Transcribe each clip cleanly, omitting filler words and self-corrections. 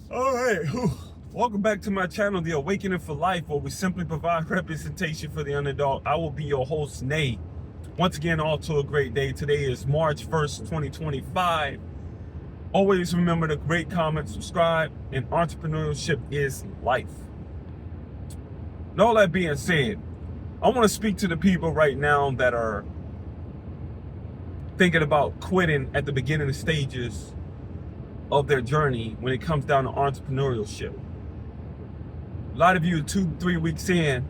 All right, welcome back to my channel, The Awakening for Life, where we simply provide representation for the underdog. I will be your host, Nay. Once again, all to a great day. Today is March 1st, 2025. Always remember to rate, comment, subscribe, and entrepreneurship is life. And all that being said, I want to speak to the people right now that are thinking about quitting at the beginning stages of their journey when it comes down to entrepreneurship. A lot of you are 2-3 weeks in,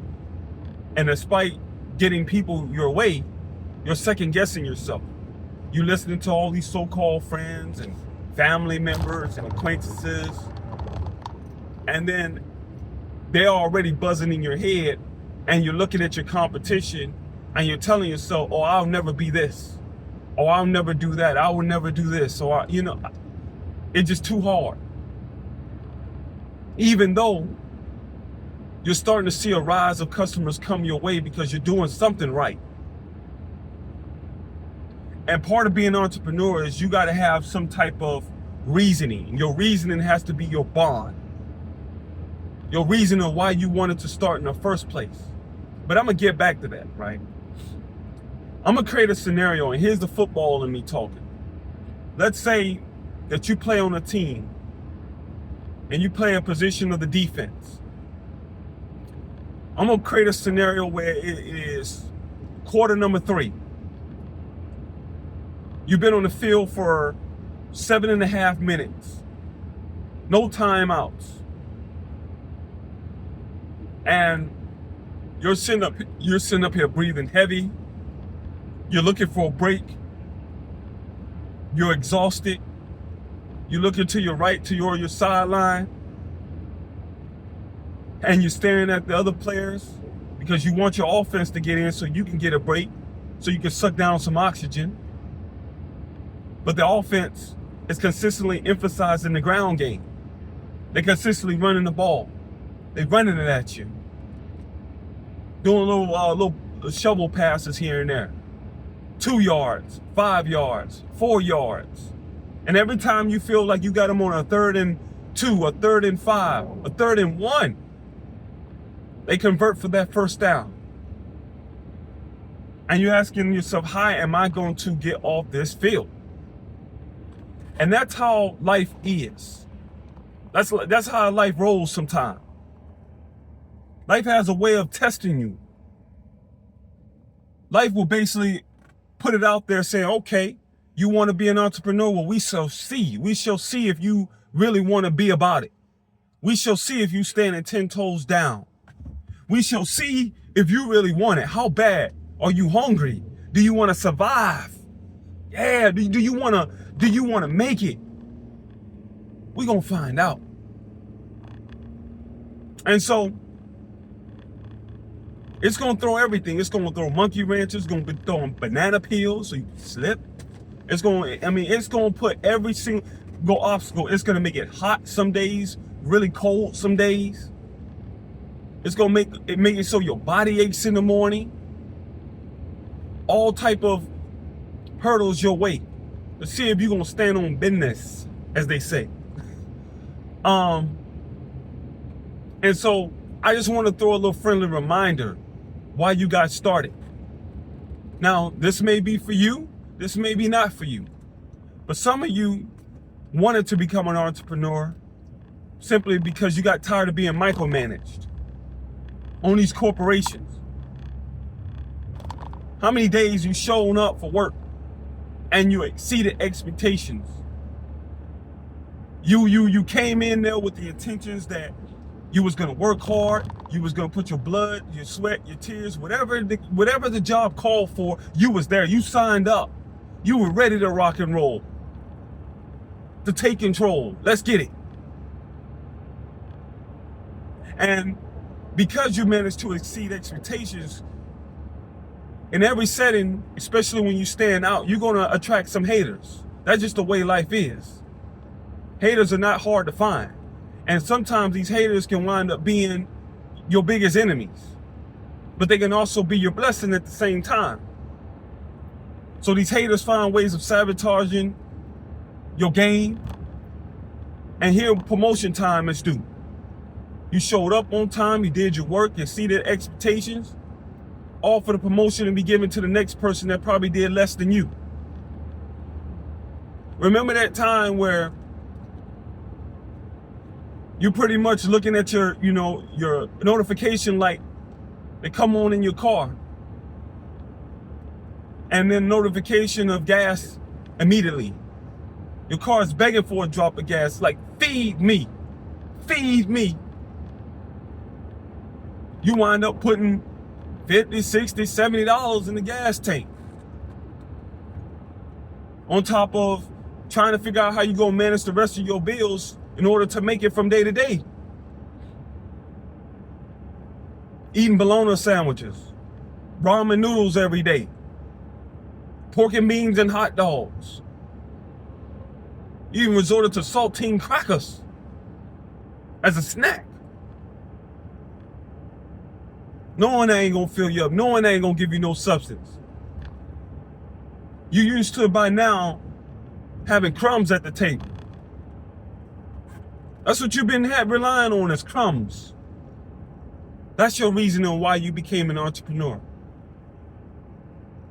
and despite getting people your way, you're second guessing yourself. You're listening to all these so-called friends and family members and acquaintances, and then they're already buzzing in your head, and you're looking at your competition and you're telling yourself, oh, I'll never be this, or I'll never do that, I will never do this, or it's just too hard. Even though you're starting to see a rise of customers come your way because you're doing something right. And part of being an entrepreneur is you got to have some type of reasoning. Your reasoning has to be your bond. Your reason of why you wanted to start in the first place. But I'm going to get back to that, right? I'm going to create a scenario, and here's the football in me talking. Let's say that you play on a team and you play a position of the defense. I'm going to create a scenario where it is quarter number 3. You've been on the field for 7.5 minutes. No timeouts. And you're sitting up here breathing heavy. You're looking for a break. You're exhausted. You're looking to your right, to your sideline, and you're staring at the other players because you want your offense to get in so you can get a break, so you can suck down some oxygen. But the offense is consistently emphasizing the ground game. They're consistently running the ball. They're running it at you, doing little shovel passes here and there. 2 yards, 5 yards, 4 yards. And every time you feel like you got them on a 3rd and 2, a 3rd and 5, a 3rd and 1, they convert for that first down. And you're asking yourself, how am I going to get off this field? And that's how life is. That's how life rolls sometimes. Life has a way of testing you. Life will basically put it out there saying, okay, you want to be an entrepreneur? Well, we shall see. We shall see if you really want to be about it. We shall see if you standing 10 toes down. We shall see if you really want it. How bad? Are you hungry? Do you want to survive? Yeah. Do you want to make it? We're going to find out. And so it's going to throw everything. It's going to throw monkey wrenches. It's going to be throwing banana peels so you can slip. It's going to put every single obstacle. It's going to make it hot some days, really cold some days. It's going to make it so your body aches in the morning. All type of hurdles your way to see if you're going to stand on business, as they say. And so I just want to throw a little friendly reminder why you got started. Now, this may be for you. This may be not for you. But some of you wanted to become an entrepreneur simply because you got tired of being micromanaged on these corporations. How many days you shown up for work and you exceeded expectations? You came in there with the intentions that you was gonna work hard, you was gonna put your blood, your sweat, your tears, whatever the job called for, you was there, you signed up. You were ready to rock and roll, to take control. Let's get it. And because you managed to exceed expectations, in every setting, especially when you stand out, you're gonna attract some haters. That's just the way life is. Haters are not hard to find. And sometimes these haters can wind up being your biggest enemies, but they can also be your blessing at the same time. So these haters find ways of sabotaging your game, and here promotion time is due. You showed up on time, you did your work, you exceeded expectations, all for the promotion to be given to the next person that probably did less than you. Remember that time where you're pretty much looking at your notification light that come on in your car, and then notification of gas immediately. Your car is begging for a drop of gas, like, feed me, feed me. You wind up putting $50, $60, $70 in the gas tank, on top of trying to figure out how you gonna manage the rest of your bills in order to make it from day to day. Eating bologna sandwiches, ramen noodles every day, pork and beans and hot dogs. You even resorted to saltine crackers as a snack. Knowing that ain't gonna fill you up, knowing that ain't gonna give you no substance. You used to, by now, having crumbs at the table. That's what you've been relying on, is crumbs. That's your reasoning why you became an entrepreneur.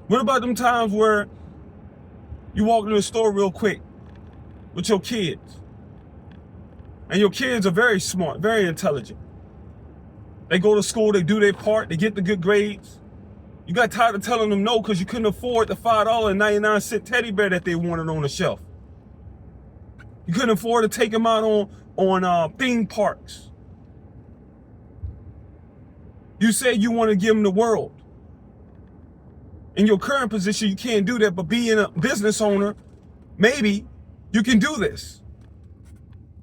What about them times where you walk into the store real quick with your kids, and your kids are very smart, very intelligent. They go to school, they do their part, they get the good grades. You got tired of telling them no because you couldn't afford the $5.99 teddy bear that they wanted on the shelf. You couldn't afford to take them out on theme parks. You said you want to give them the world. In your current position, you can't do that, but being a business owner, maybe you can do this.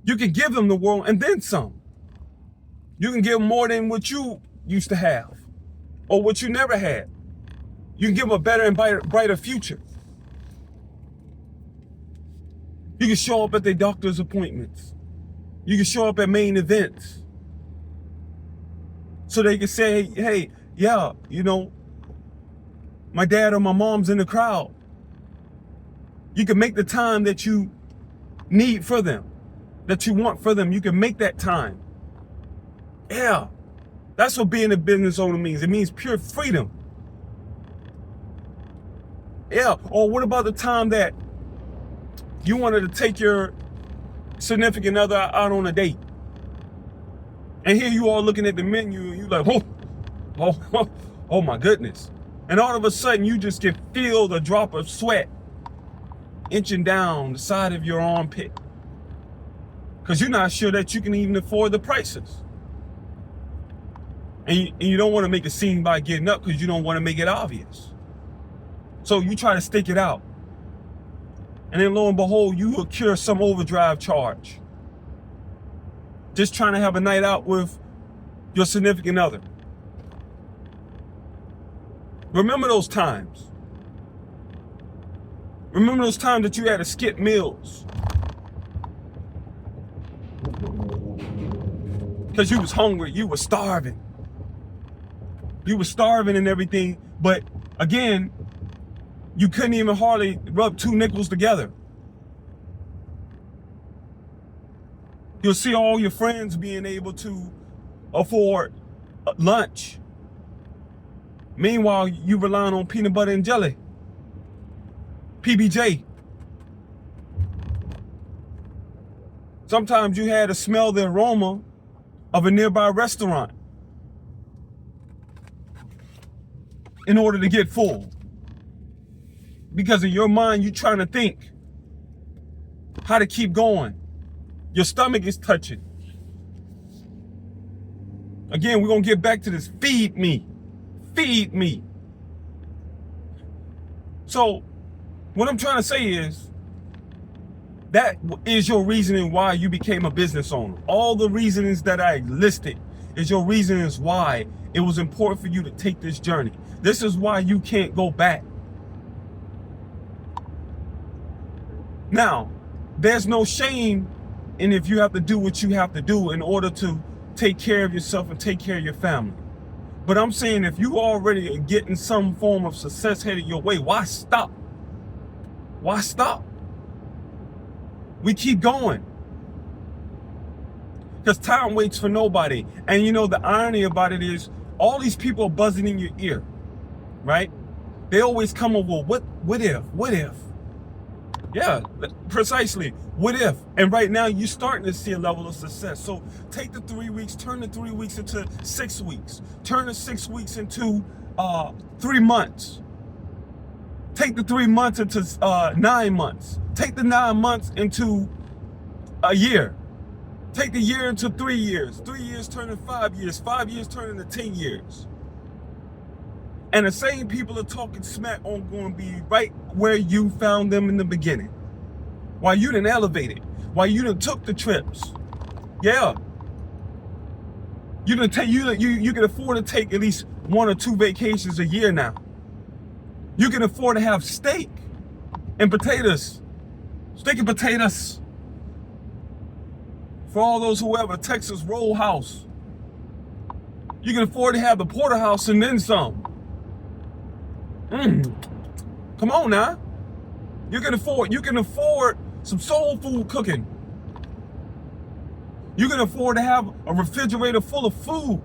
You can give them the world and then some. You can give them more than what you used to have or what you never had. You can give them a better and brighter future. You can show up at their doctor's appointments. You can show up at main events. So they can say, hey, yeah, my dad or my mom's in the crowd. You can make the time that you need for them, that you want for them. You can make that time. Yeah, that's what being a business owner means. It means pure freedom. Yeah, or what about the time that you wanted to take your significant other out on a date? And here you are looking at the menu and you're like, oh my goodness. And all of a sudden you just can feel the drop of sweat inching down the side of your armpit, because you're not sure that you can even afford the prices. And you don't want to make a scene by getting up because you don't want to make it obvious. So you try to stick it out. And then lo and behold, you incur some overdrive charge. Just trying to have a night out with your significant other. Remember those times. Remember those times that you had to skip meals because you was hungry, you were starving. You were starving and everything, but again, you couldn't even hardly rub two nickels together. You'll see all your friends being able to afford lunch. Meanwhile, you relying on peanut butter and jelly, PBJ. Sometimes you had to smell the aroma of a nearby restaurant in order to get full. Because in your mind, you're trying to think how to keep going. Your stomach is touching. Again, we're going to get back to this. Feed me. Feed me. So what I'm trying to say is that is your reasoning why you became a business owner. All the reasonings that I listed is your reasonings why it was important for you to take this journey. This is why you can't go back. Now, there's no shame in if you have to do what you have to do in order to take care of yourself and take care of your family. But I'm saying if you already are getting some form of success headed your way, why stop? Why stop? We keep going. Because time waits for nobody. And you know, the irony about it is all these people are buzzing in your ear, right? They always come up, well, what if? Yeah, precisely. What if? And right now you're starting to see a level of success. So take the 3 weeks, turn the 3 weeks into 6 weeks. Turn the 6 weeks into 3 months. Take the 3 months into 9 months. Take the 9 months into a year. Take the year into 3 years. 3 years turning 5 years. 5 years turning to 10 years. And the same people are talking smack on going to be right where you found them in the beginning. While you done elevated. While you done took the trips. Yeah. You can afford to take at least 1 or 2 vacations a year now. You can afford to have steak and potatoes. Steak and potatoes. For all those who have a Texas Roll House. You can afford to have the porterhouse and then some. Come on now. You can afford some soul food cooking. You can afford to have a refrigerator full of food.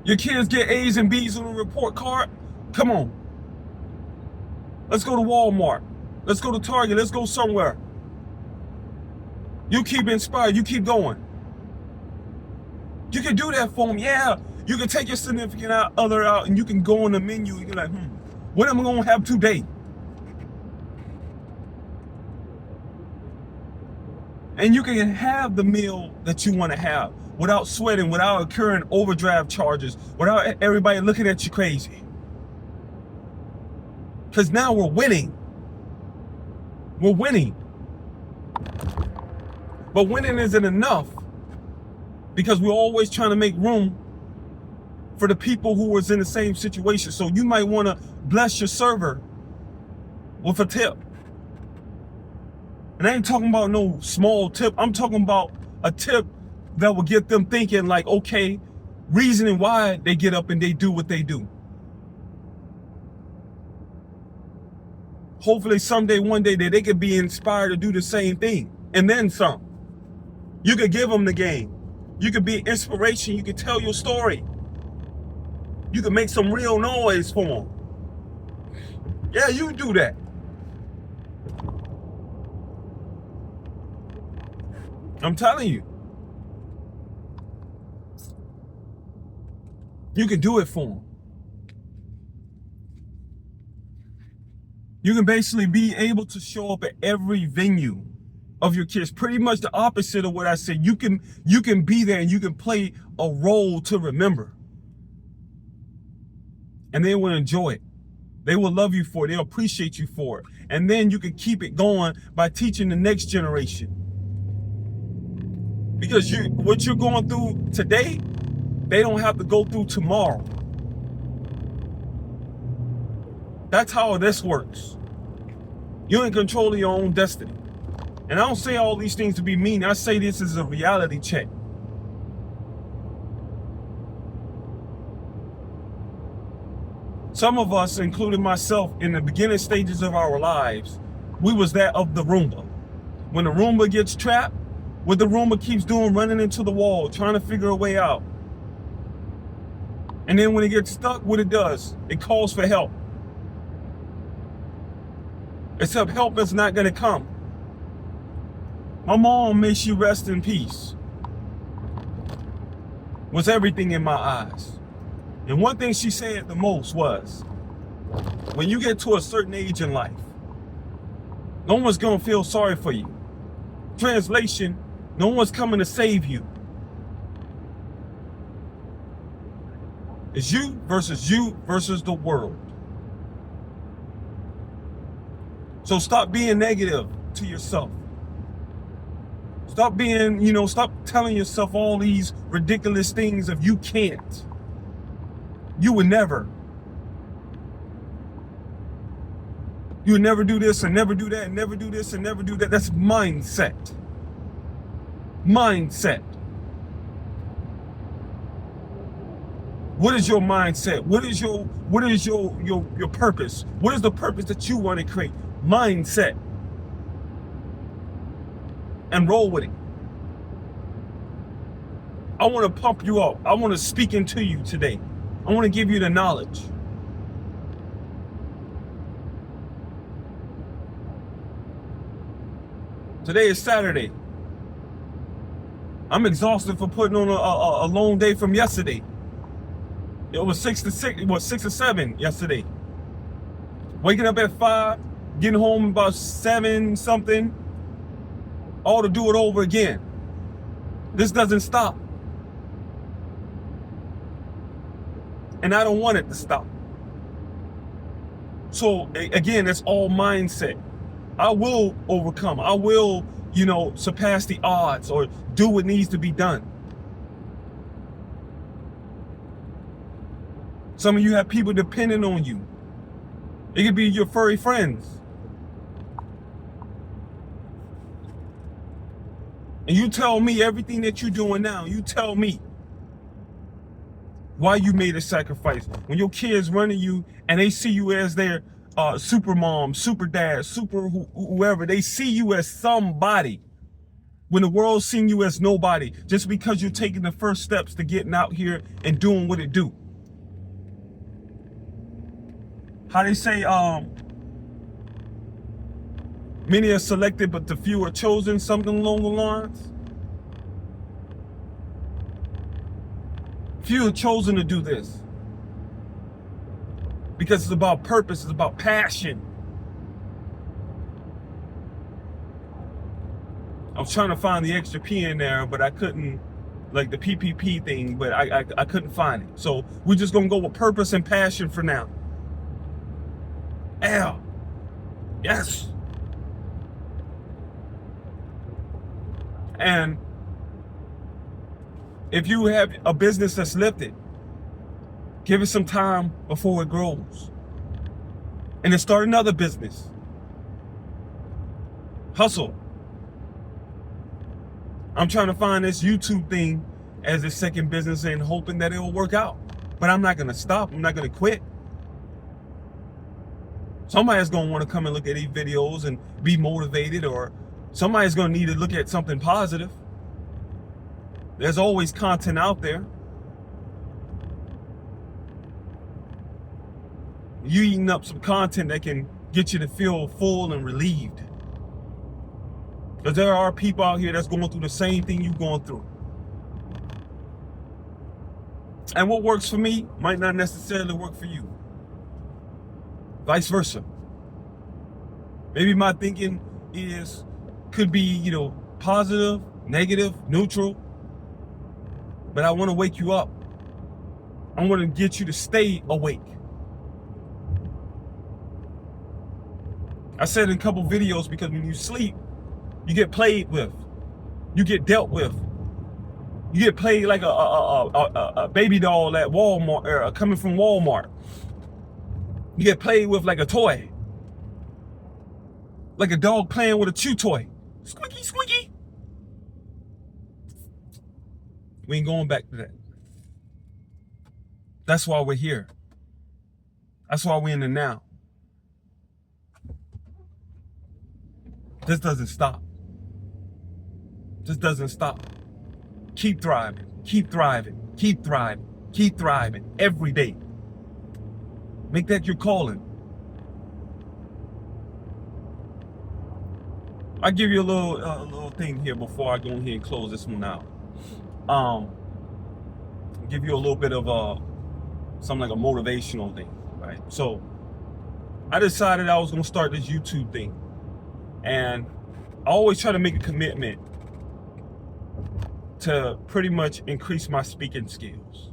Your kids get A's and B's on a report card. Come on. Let's go to Walmart. Let's go to Target. Let's go somewhere. You keep inspired. You keep going. You can do that for them. Yeah. You can take your significant other out and you can go on the menu and you're like, what am I going to have today? And you can have the meal that you want to have without sweating, without incurring overdraft charges, without everybody looking at you crazy. Because now we're winning. We're winning. But winning isn't enough because we're always trying to make room for the people who was in the same situation. So you might want to bless your server with a tip. And I ain't talking about no small tip. I'm talking about a tip that will get them thinking like, okay, reasoning why they get up and they do what they do. Hopefully someday, one day, that they could be inspired to do the same thing and then some. You could give them the game. You could be inspiration. You could tell your story. You can make some real noise for them. Yeah, you do that. I'm telling you. You can do it for them. You can basically be able to show up at every venue of your kids. Pretty much the opposite of what I said. You can be there and you can play a role to remember. And they will enjoy it. They will love you for it. They'll appreciate you for it. And then you can keep it going by teaching the next generation. Because what you're going through today, they don't have to go through tomorrow. That's how this works. You're in control of your own destiny. And I don't say all these things to be mean. I say this as a reality check. Some of us, including myself, in the beginning stages of our lives, we was that of the Roomba. When the Roomba gets trapped, what the Roomba keeps doing, running into the wall, trying to figure a way out. And then when it gets stuck, what it does, it calls for help. Except help is not going to come. My mom, may she rest in peace, was everything in my eyes. And one thing she said the most was, when you get to a certain age in life, no one's going to feel sorry for you. Translation, no one's coming to save you. It's you versus the world. So stop being negative to yourself. Stop being, stop telling yourself all these ridiculous things of you can't. You would never. You would never do this and never do that and never do this and never do that. That's mindset. Mindset. What is your mindset? What is your purpose? What is the purpose that you want to create? Mindset. and roll with it. I want to pump you up. I want to speak into you today. I want to give you the knowledge. Today is Saturday. I'm exhausted for putting on a long day from yesterday. It was 6 or 7 yesterday. Waking up at 5, getting home about 7 something, all to do it over again. This doesn't stop. And I don't want it to stop. So again, it's all mindset. I will overcome. I will, surpass the odds or do what needs to be done. Some of you have people depending on you. It could be your furry friends. And you tell me everything that you're doing now. You tell me why you made a sacrifice. When your kids run to you and they see you as their super mom, super dad, super whoever, they see you as somebody. When the world's seeing you as nobody, just because you're taking the first steps to getting out here and doing what it do. How they say, many are selected, but the few are chosen, something along the lines. Few are chosen to do this. Because it's about purpose, it's about passion. I was trying to find the extra P in there, but I couldn't, like the PPP thing, but I couldn't find it. So we're just gonna go with purpose and passion for now. L. Yes. And if you have a business that's lifted, give it some time before it grows. And then start another business. Hustle. I'm trying to find this YouTube thing as a second business and hoping that it will work out. But I'm not gonna stop, I'm not gonna quit. Somebody's gonna wanna come and look at these videos and be motivated, or somebody's gonna need to look at something positive. There's always content out there. You eating up some content that can get you to feel full and relieved. Because there are people out here that's going through the same thing you're going through. And what works for me might not necessarily work for you. Vice versa. Maybe my thinking could be, positive, negative, neutral. But I want to wake you up. I want to get you to stay awake. I said in a couple videos, because when you sleep, you get played with. You get dealt with. You get played like a baby doll at Walmart, coming from Walmart. You get played with like a toy. Like a dog playing with a chew toy. Squeaky, squeaky. We ain't going back to that. That's why we're here. That's why we're in the now. This doesn't stop. This doesn't stop. Keep thriving, keep thriving, keep thriving, keep thriving every day. Make that your calling. I'll give you a little thing here before I go ahead and close this one out. Give you a little bit of something like a motivational thing, right? So I decided I was gonna start this YouTube thing. And I always try to make a commitment to pretty much increase my speaking skills.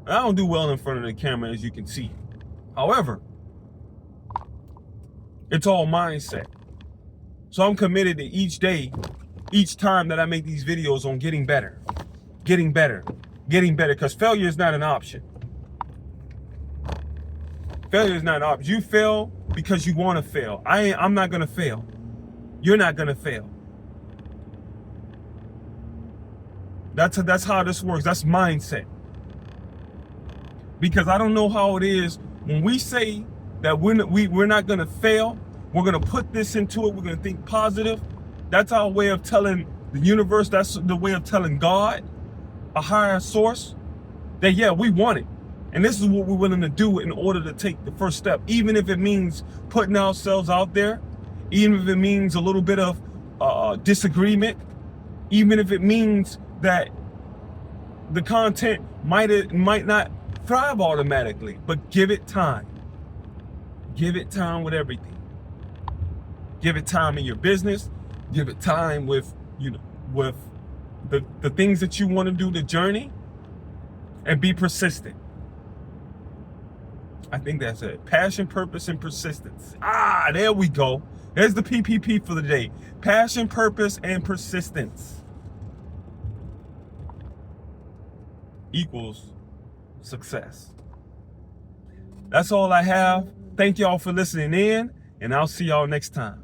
I don't do well in front of the camera, as you can see. However, it's all mindset. So I'm committed to each day, each time that I make these videos, on getting better, getting better, getting better, because failure is not an option. Failure is not an option. You fail because you want to fail. I'm not going to fail. You're not going to fail. That's how this works. That's mindset. Because I don't know how it is when we say that we're not going to fail, we're going to put this into it, we're going to think positive. That's our way of telling the universe, that's the way of telling God, a higher source, that yeah, we want it. And this is what we're willing to do in order to take the first step, even if it means putting ourselves out there, even if it means a little bit of disagreement, even if it means that the content might not thrive automatically, but give it time. Give it time with everything. Give it time in your business. Give it time with, with the things that you want to do, the journey, and be persistent. I think that's it. Passion, purpose, and persistence. There we go. There's the PPP for the day. Passion, purpose, and persistence equals success. That's all I have. Thank y'all for listening in, and I'll see y'all next time.